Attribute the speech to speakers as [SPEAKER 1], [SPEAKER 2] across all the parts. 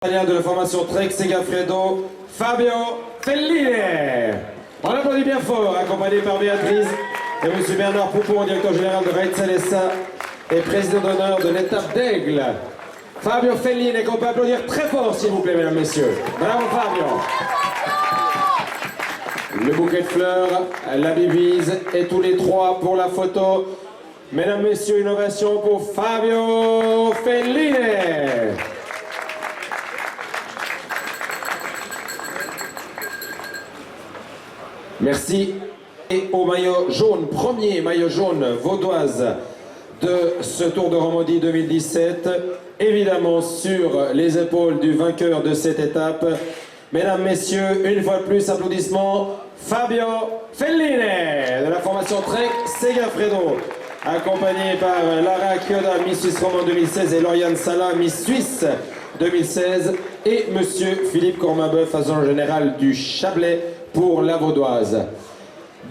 [SPEAKER 1] De la formation Trek Segafredo, Fabio Felline. On applaudit bien fort, accompagné par Béatrice et M. Bernard Poupon, directeur général de Raid Salessa et président d'honneur de l'étape d'Aigle. Fabio Felline, et qu'on peut applaudir très fort, s'il vous plaît, mesdames, messieurs. Bravo, Fabio. Le bouquet de fleurs, la bibise et tous les trois pour la photo. Mesdames, messieurs, innovation pour Fabio Felline. Merci. Et au maillot jaune, premier maillot jaune vaudoise de ce Tour de Romandie 2017, évidemment sur les épaules du vainqueur de cette étape. Mesdames, messieurs, une fois de plus, applaudissements, Fabio Felline de la formation Trek Segafredo, accompagné par Lara Kyoda, Miss Suisse Romande 2016, et Lauriane Sala, Miss Suisse 2016, et Monsieur Philippe Cormabeuf, agent général du Chablais pour la Vaudoise.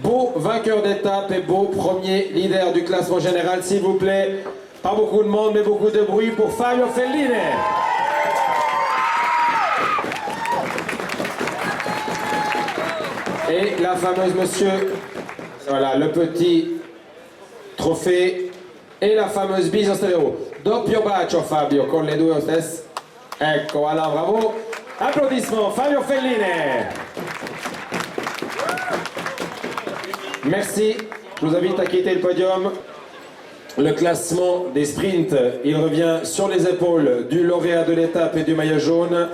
[SPEAKER 1] Beau vainqueur d'étape et beau premier leader du classement général, s'il vous plaît. Pas beaucoup de monde, mais beaucoup de bruit pour Fabio Felline. Et la fameuse monsieur, voilà, le petit trophée et la fameuse bise en stéréo. Doppio bacio Fabio, con le due stesse. Ecco, voilà, bravo. Applaudissements, Fabio Felline. Merci, je vous invite à quitter le podium. Le classement des sprints, il revient sur les épaules du lauréat de l'étape et du maillot jaune.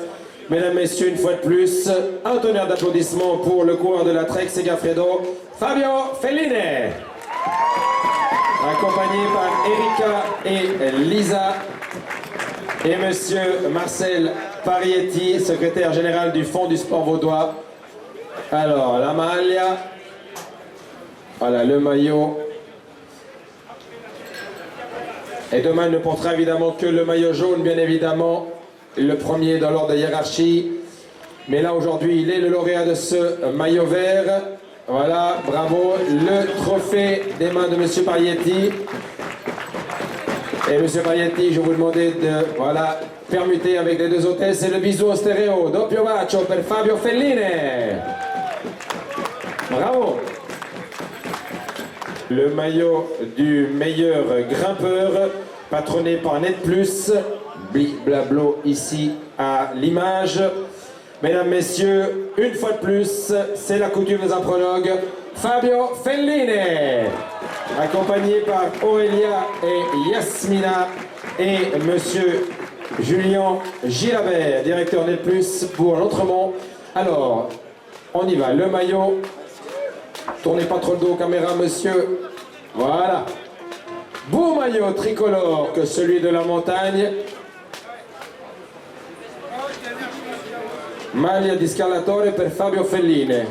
[SPEAKER 1] Mesdames, messieurs, une fois de plus, un tonnerre d'applaudissements pour le coureur de la Trek Segafredo, Fabio Felline. Accompagné par Erika et Lisa et monsieur Marcel Parietti, secrétaire général du Fonds du Sport Vaudois. Alors, la maglia. Voilà, le maillot. Et demain, ne portera évidemment que le maillot jaune, bien évidemment. Le premier dans l'ordre de hiérarchie. Mais là, aujourd'hui, il est le lauréat de ce maillot vert. Voilà, bravo. Le trophée des mains de M. Parietti. Et M. Parietti, je vous demandais de, voilà, permuter avec les deux hôtesses. Et le bisou en stéréo. Doppio bacio per Fabio Felline. Bravo. Le maillot du meilleur grimpeur, patronné par Net Plus, blablo ici à l'image. Mesdames, messieurs, une fois de plus, c'est la coutume des imprologues, Fabio Felline, accompagné par Aurélia et Yasmina et monsieur Julien Gilabert, directeur Net Plus pour l'Entremont. Alors, on y va, le maillot. Tournez pas trop le dos aux caméras, monsieur. Voilà. Beau maillot tricolore que celui de la montagne. Maglia di scalatore per Fabio Felline.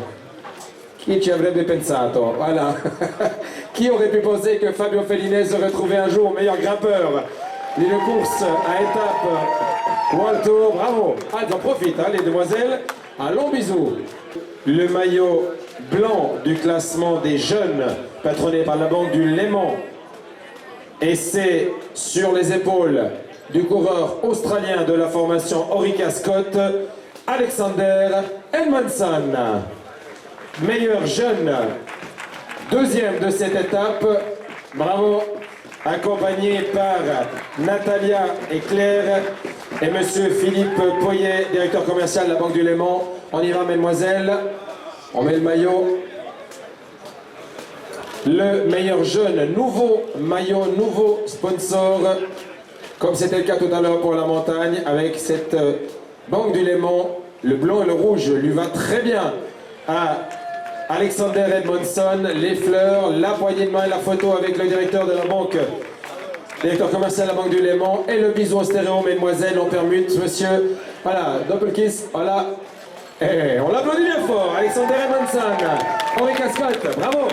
[SPEAKER 1] Chi ci avrebbe pensato? Voilà. Qui aurait pu penser que Fabio Felline se retrouvait un jour meilleur grimpeur d'une course à étape World Tour? Bravo. Ah, ils en profitent, hein, les demoiselles. Un long bisou. Le maillot blanc du classement des jeunes, patronné par la banque du Léman. Et c'est sur les épaules du coureur australien de la formation Orica Scott, Alexander Edmondson. Meilleur jeune, deuxième de cette étape. Bravo. Accompagné par Natalia et Claire et monsieur Philippe Poyet, directeur commercial de la Banque du Léman. On y va, mesdemoiselles. On met le maillot. Le meilleur jeune, nouveau maillot, nouveau sponsor, comme c'était le cas tout à l'heure pour la montagne, avec cette Banque du Léman. Le blanc et le rouge lui va très bien à Alexander Edmondson. Les fleurs, la poignée de main et la photo avec le directeur de la banque, directeur commercial de la Banque du Léman, et le bisou en stéréo, mesdemoiselles, on permute, monsieur. Voilà, double kiss, voilà. Et on l'applaudit bien fort, Alexander Edmondson, Henri Cascotte, bravo.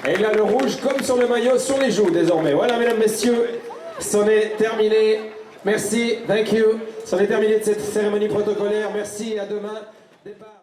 [SPEAKER 1] Et là, le rouge, comme sur le maillot, sur les joues désormais. Voilà, mesdames, messieurs, c'en est terminé. Merci, thank you. C'en est terminé de cette cérémonie protocolaire. Merci, à demain. Départ.